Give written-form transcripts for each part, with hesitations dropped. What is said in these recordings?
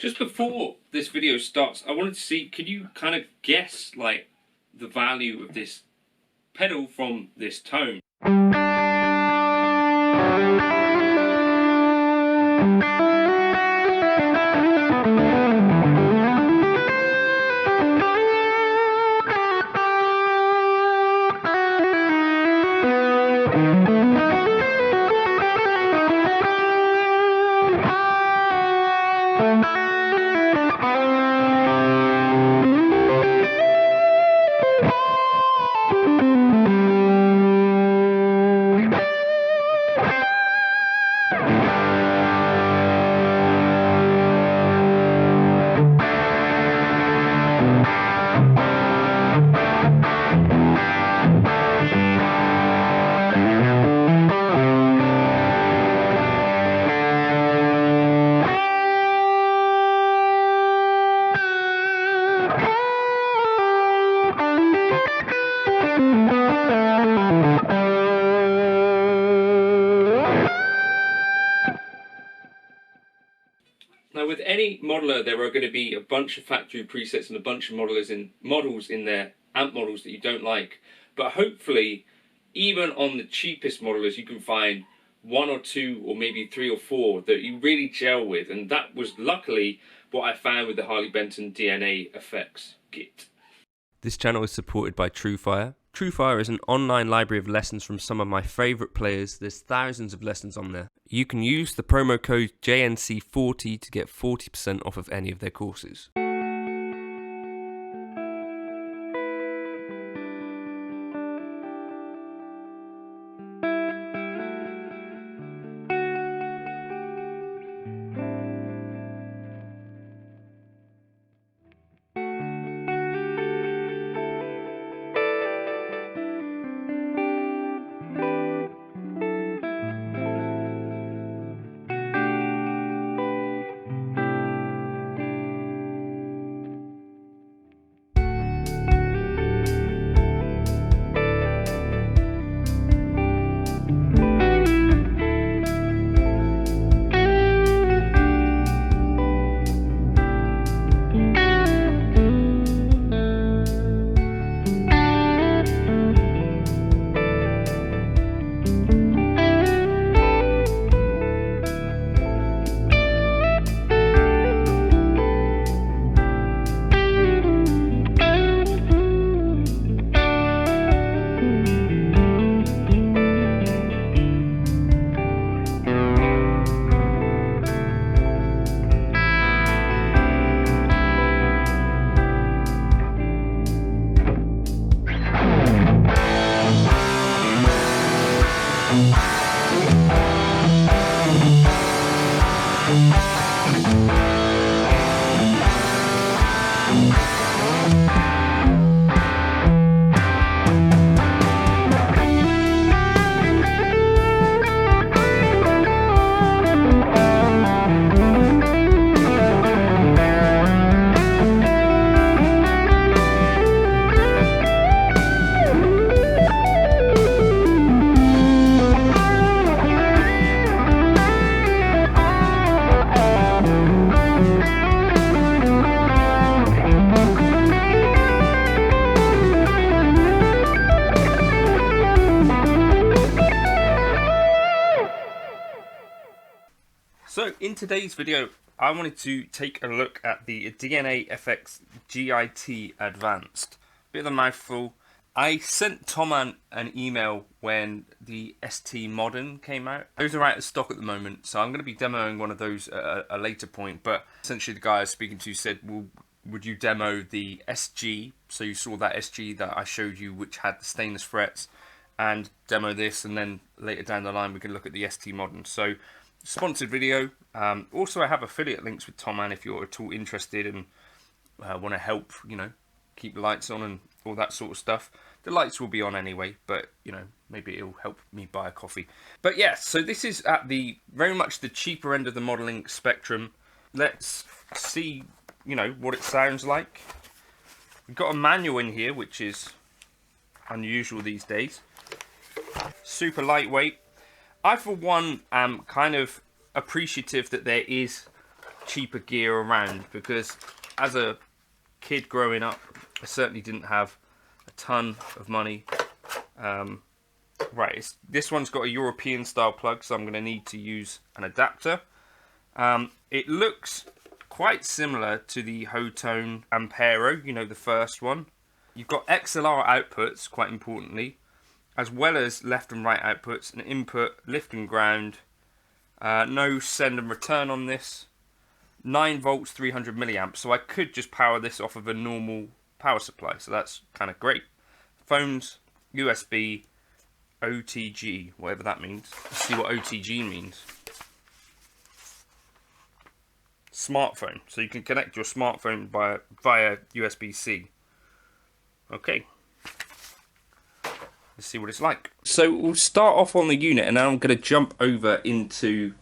Just before this video starts, I wanted to see, could you kind of guess like the value of this pedal from this tone? Now with any modeler there are going to be a bunch of factory presets and a bunch of models in their amp models that you don't like, but hopefully even on the cheapest modelers you can find one or two or maybe three or four that you really gel with, and that was luckily what I found with the Harley Benton DNAFX GiT. This channel is supported by TrueFire. TrueFire is an online library of lessons from some of my favourite players. There's thousands of lessons on there. You can use the promo code JNC40 to get 40% off of any of their courses. So in today's video I wanted to take a look at the DNAFX GiT Advanced. Bit of a mouthful. I sent Tom an email when the ST Modern came out. Those are out of stock at the moment, so I'm going to be demoing one of those at a later point, but essentially the guy I was speaking to said, well, would you demo the SG? So you saw that SG that I showed you which had the stainless frets, and demo this, and then later down the line we can look at the ST Modern. So sponsored video. Also I have affiliate links with Tom if you're at all interested and want to help, you know, keep the lights on and all that sort of stuff. The lights will be on anyway, but you know, maybe it'll help me buy a coffee. But yeah, so this is at the very much the cheaper end of the modeling spectrum. Let's see, you know, what it sounds like. We've got a manual in here, which is unusual these days. Super lightweight. I, for one, am kind of appreciative that there is cheaper gear around, because as a kid growing up, I certainly didn't have a ton of money. Right, this one's got a European style plug, so I'm going to need to use an adapter. It looks quite similar to the Hotone Ampero, you know, the first one. You've got XLR outputs, quite importantly, as well as left and right outputs, an input, lift and ground. No send and return on this. 9 volts, 300 milliamps. So I could just power this off of a normal power supply. So that's kind of great. Phones, USB, OTG, whatever that means. Let's see what OTG means. Smartphone. So you can connect your smartphone via USB-C. Okay. Let's see what it's like. So we'll start off on the unit, and now I'm going to jump over into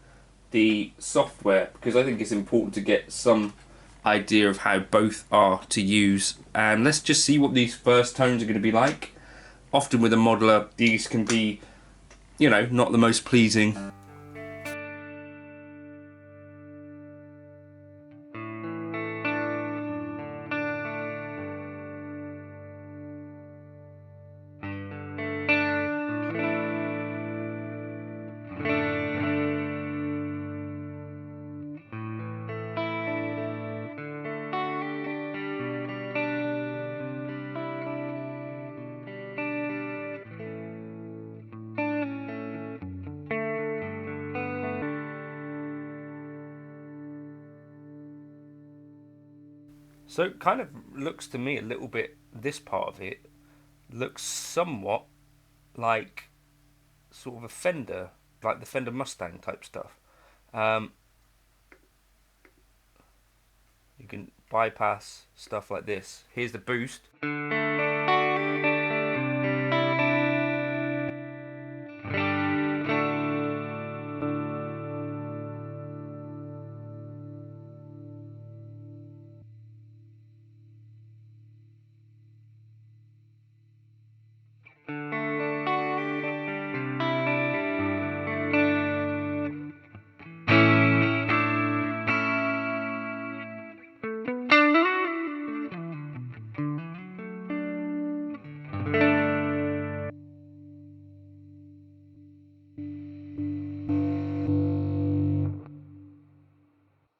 the software, because I think it's important to get some idea of how both are to use. And let's just see what these first tones are going to be like. Often with a modeler, these can be, you know, not the most pleasing. So it kind of looks to me a little bit, this part of it looks somewhat like sort of a Fender, like the Fender Mustang type stuff. You can bypass stuff like this. Here's the boost.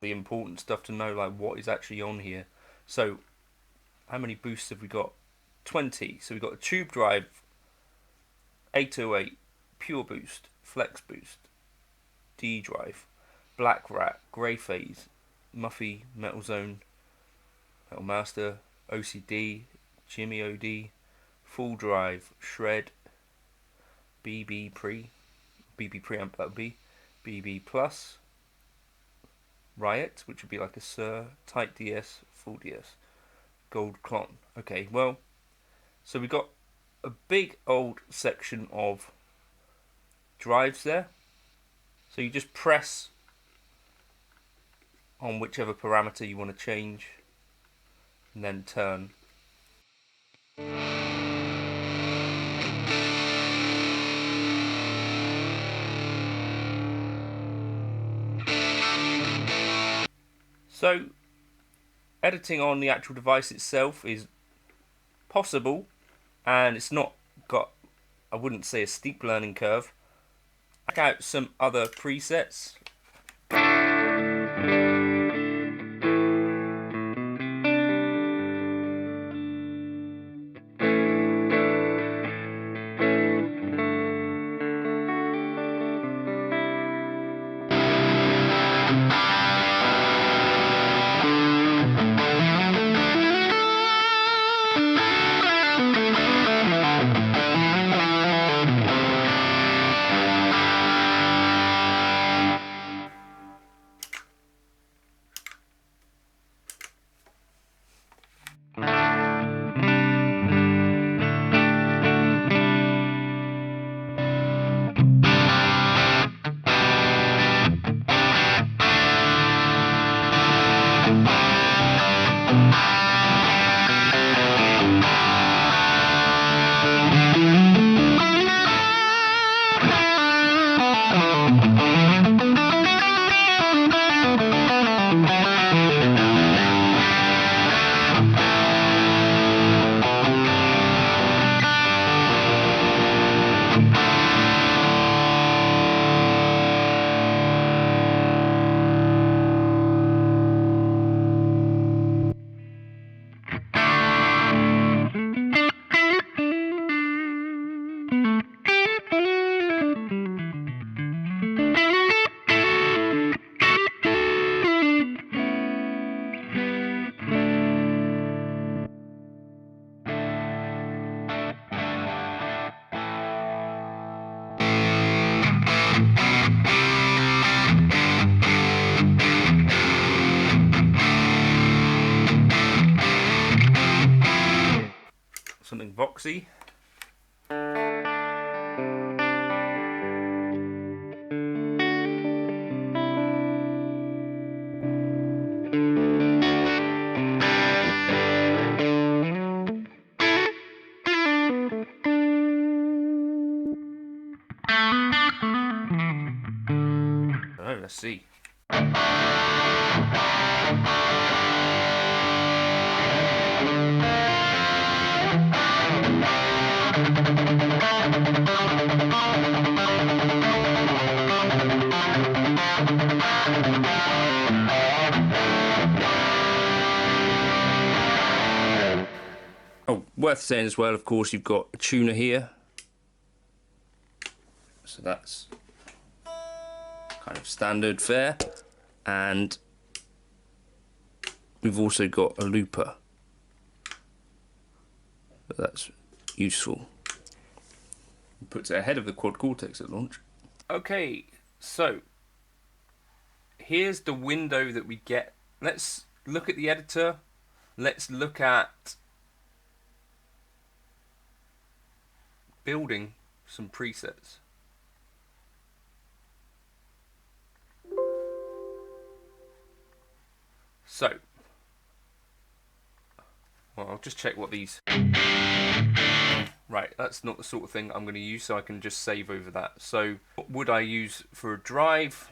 The important stuff to know, like what is actually on here. So how many boosts have we got? 20. So we've got a tube drive, 808, pure boost, flex boost, D drive, black rat, grey phase, Muffy, metal zone, metal master, OCD, Jimmy OD, full drive, shred, BB preamp, that would be BB plus, Riot, which would be like a Sir, tight DS, full DS, gold clon. Okay, well, so we got a big old section of drives there. So you just press on whichever parameter you want to change and then turn. So editing on the actual device itself is possible, and it's not got, I wouldn't say, a steep learning curve. Check out some other presets. Voxy. Oh, let's see. Oh, worth saying as well, of course, you've got a tuner here. So that's kind of standard fare. And we've also got a looper. But that's useful. It puts it ahead of the quad cortex at launch. Okay, so here's the window that we get. Let's look at the editor. Let's look at building some presets. So, well, I'll just check what these... Right, that's not the sort of thing I'm going to use, so I can just save over that. So, what would I use for a drive?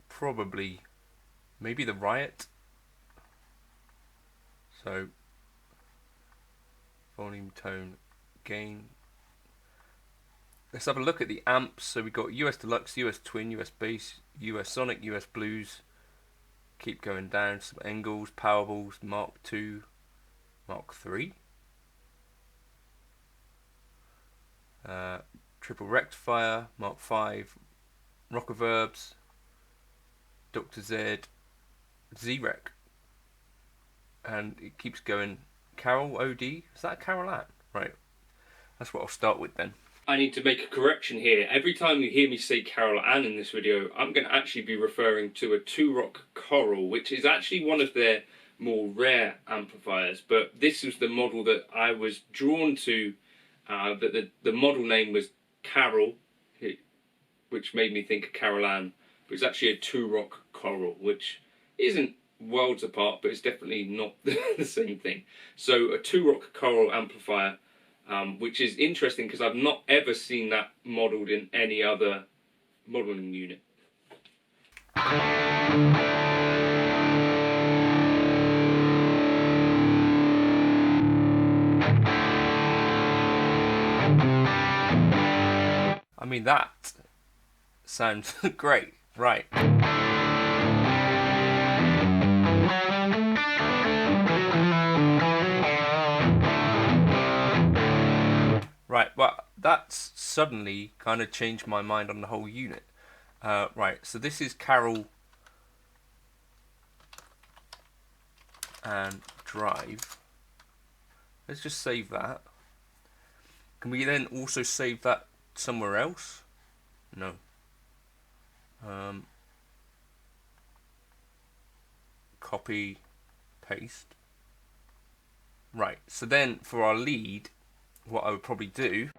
Probably, maybe the Riot. So, volume, tone, gain. Let's have a look at the amps. So we've got US Deluxe, US Twin, US Bass, US Sonic, US Blues. Keep going down. Some Engels, Powerballs, Mark II, Mark III. Triple Rectifier, Mark V, Rockaverbs, Dr. Z, Z-Rec. And it keeps going. Carol OD, is that a Carol Ann? Right, that's what I'll start with then. I need to make a correction here. Every time you hear me say Carol Ann in this video, I'm going to actually be referring to a 2-Rock Coral, which is actually one of their more rare amplifiers. But this was the model that I was drawn to, that the model name was Carol, which made me think of Carol Ann. But it's actually a 2-Rock Coral, which isn't worlds apart, but it's definitely not the same thing. So a 2-Rock Coral amplifier, which is interesting because I've not ever seen that modelled in any other modelling unit. I mean, that sounds great, right? Right, well, that's suddenly kind of changed my mind on the whole unit. Right, so this is Carol and drive. Let's just save that. Can we then also save that somewhere else? No. Copy, paste. Right, so then for our lead, what I would probably do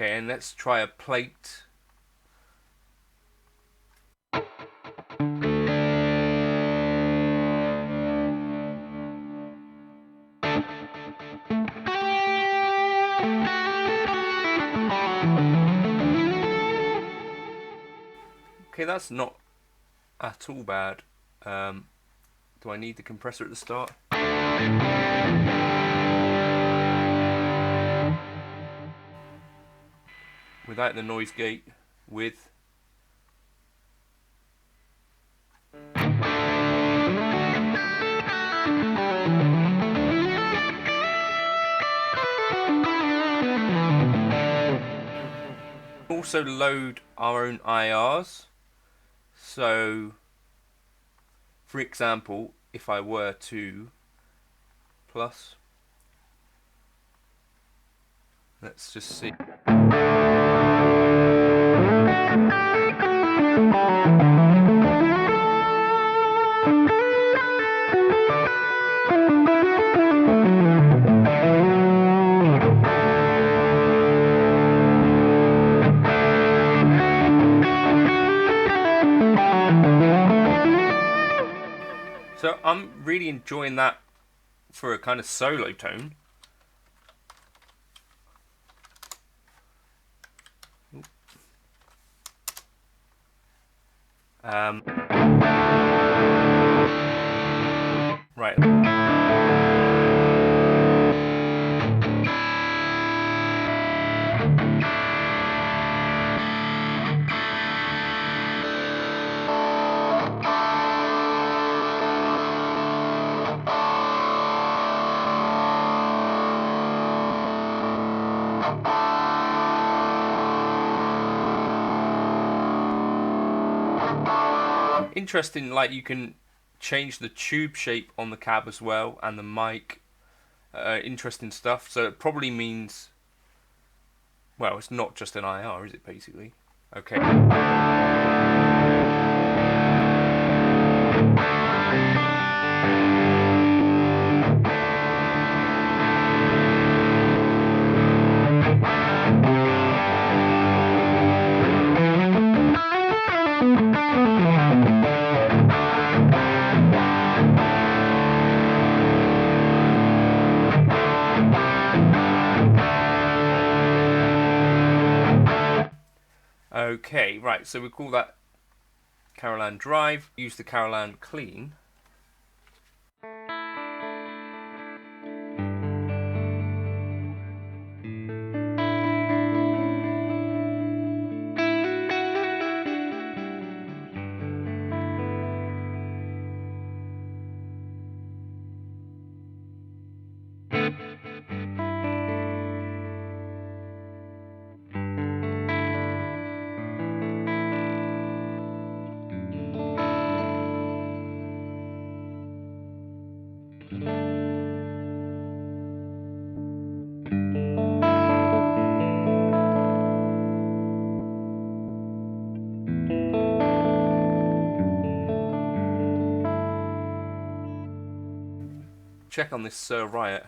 okay, and let's try a plate. Okay, that's not at all bad. Do I need the compressor at the start? without the noise gate, with. Also load our own IRs. So, for example, if I were to plus, let's just see. So I'm really enjoying that for a kind of solo tone. Right. Interesting, like you can change the tube shape on the cab as well, and the mic. Interesting stuff. So it probably means, well, it's not just an IR, is it, basically? Okay. Okay, right, so we call that Carolan Drive, use the Carolan Clean. Check on this Sir Riot.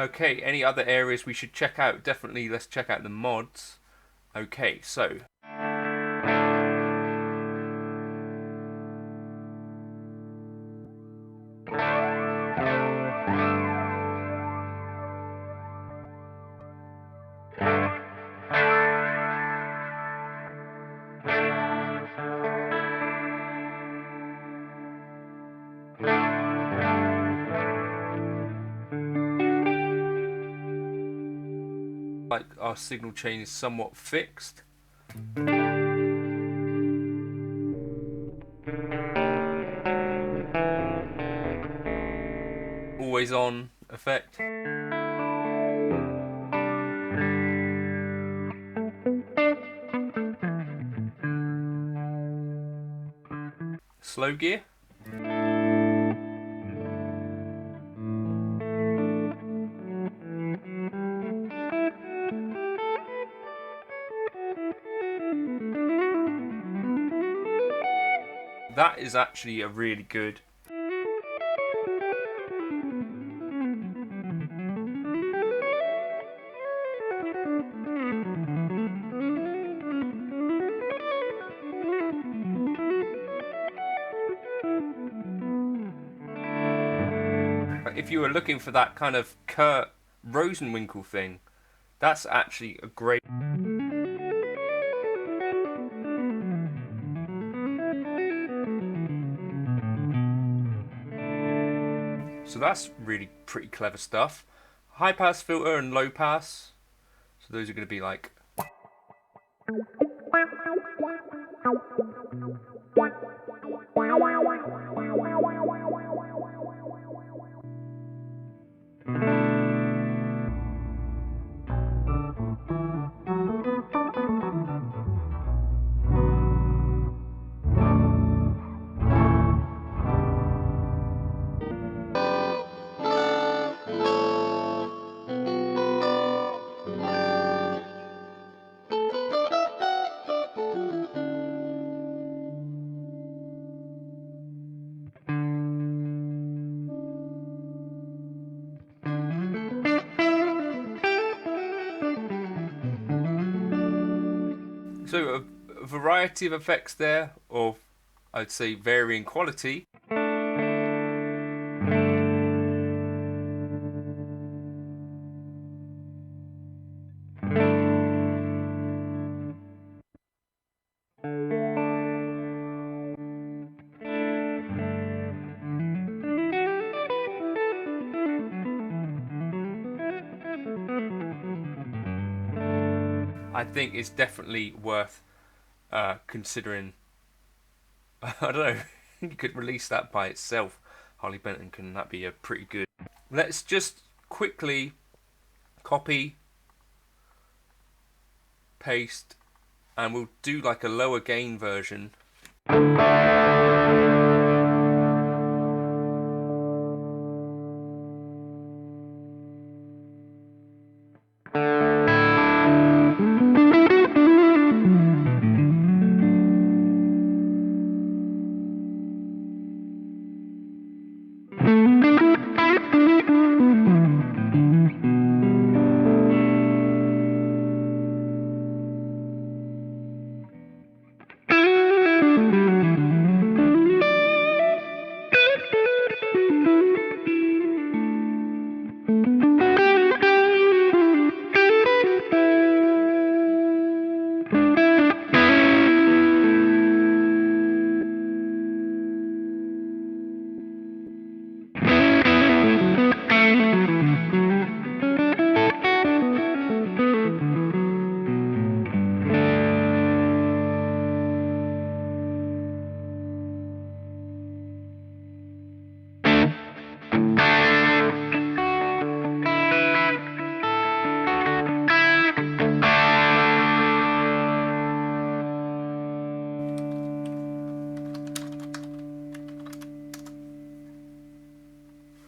Okay, any other areas we should check out? Definitely, let's check out the mods. Okay, so like our signal chain is somewhat fixed. Always on effect. slow gear. That is actually a really good. If you were looking for that kind of Kurt Rosenwinkel thing, that's actually a great. So that's really pretty clever stuff. High pass filter and low pass. So those are going to be like. So a variety of effects there, of I'd say varying quality. I think it's definitely worth considering. I don't know, you could release that by itself. Harley Benton, can that be a pretty good? Let's just quickly copy, paste, and we'll do like a lower gain version.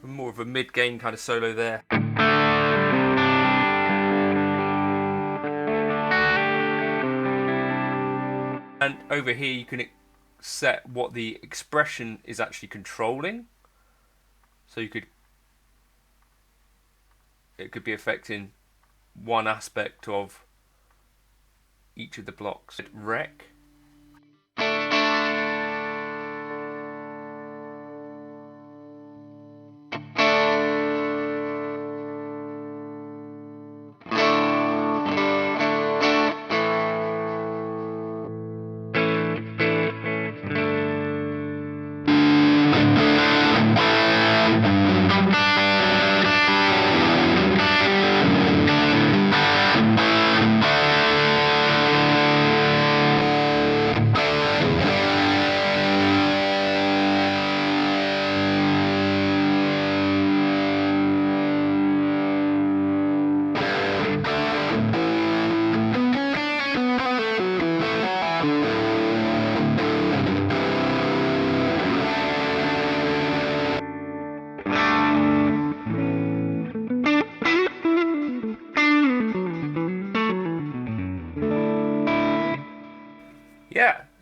More of a mid-gain kind of solo there. And over here you can set what the expression is actually controlling. So it could be affecting one aspect of each of the blocks. Rec.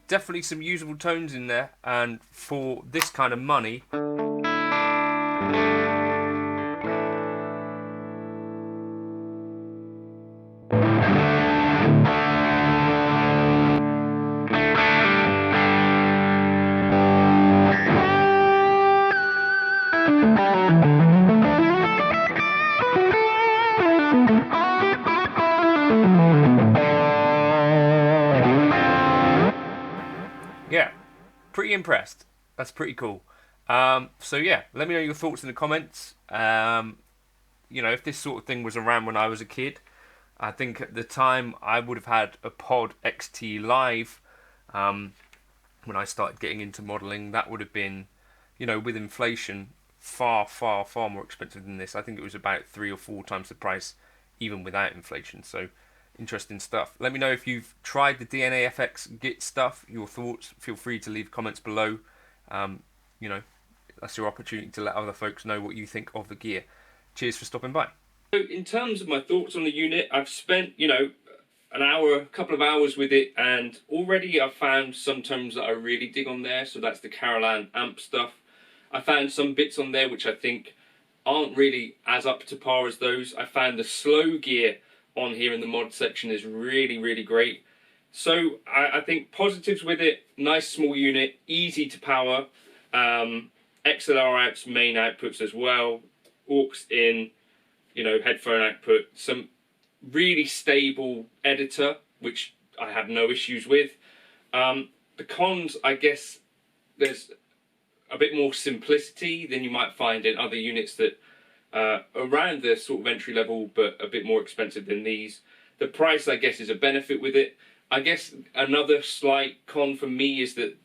definitely some usable tones in there, and for this kind of money, yeah, pretty impressed. That's pretty cool. So yeah, let me know your thoughts in the comments. You know, if this sort of thing was around when I was a kid, I think at the time I would have had a Pod XT Live. When I started getting into modelling, that would have been, you know, with inflation, far more expensive than this. I think it was about 3 or 4 times the price, even without inflation. So, interesting stuff. Let me know if you've tried the DNAFX GiT stuff, your thoughts. Feel free to leave comments below. You know, that's your opportunity to let other folks know what you think of the gear. Cheers for stopping by. So in terms of my thoughts on the unit, I've spent, you know, a couple of hours with it, and already I've found some tones that I really dig on there. So that's the Carolan amp stuff. I found some bits on there which I think aren't really as up to par as those. I found the slow gear on here in the mod section is really great. So I think positives with it: nice small unit, easy to power, XLR outs, main outputs as well, aux in, you know, headphone output, some really stable editor, which I have no issues with. The cons, I guess, there's a bit more simplicity than you might find in other units that around the sort of entry level, but a bit more expensive than these. The price, I guess, is a benefit with it. I guess another slight con for me is that,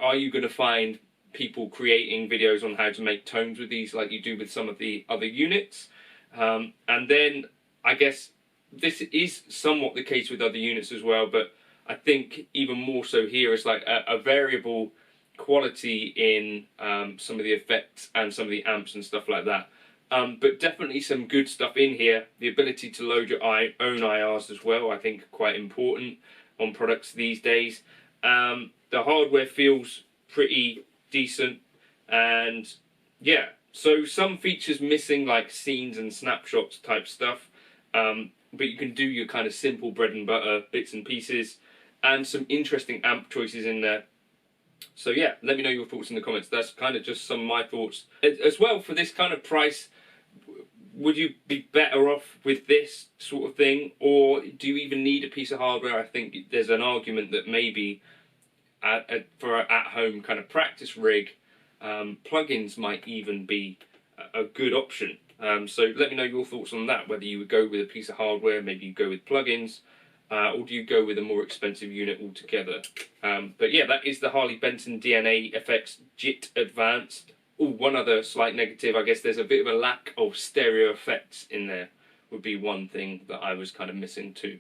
are you going to find people creating videos on how to make tones with these like you do with some of the other units? And then I guess this is somewhat the case with other units as well, but I think even more so here is like a variable quality in some of the effects and some of the amps and stuff like that. But definitely some good stuff in here. The ability to load your own IRs as well, I think, quite important on products these days. The hardware feels pretty decent, and yeah, so some features missing, like scenes and snapshots type stuff, but you can do your kind of simple bread and butter bits and pieces, and some interesting amp choices in there. So yeah, let me know your thoughts in the comments. That's kind of just some of my thoughts. As well, for this kind of price, would you be better off with this sort of thing, or do you even need a piece of hardware? I think there's an argument that maybe for an at-home kind of practice rig, plugins might even be a good option. So let me know your thoughts on that, whether you would go with a piece of hardware, maybe you go with plugins, or do you go with a more expensive unit altogether? But yeah, that is the Harley Benton DNAFX GiT Advanced. Oh, one other slight negative, I guess there's a bit of a lack of stereo effects in there, would be one thing that I was kind of missing too.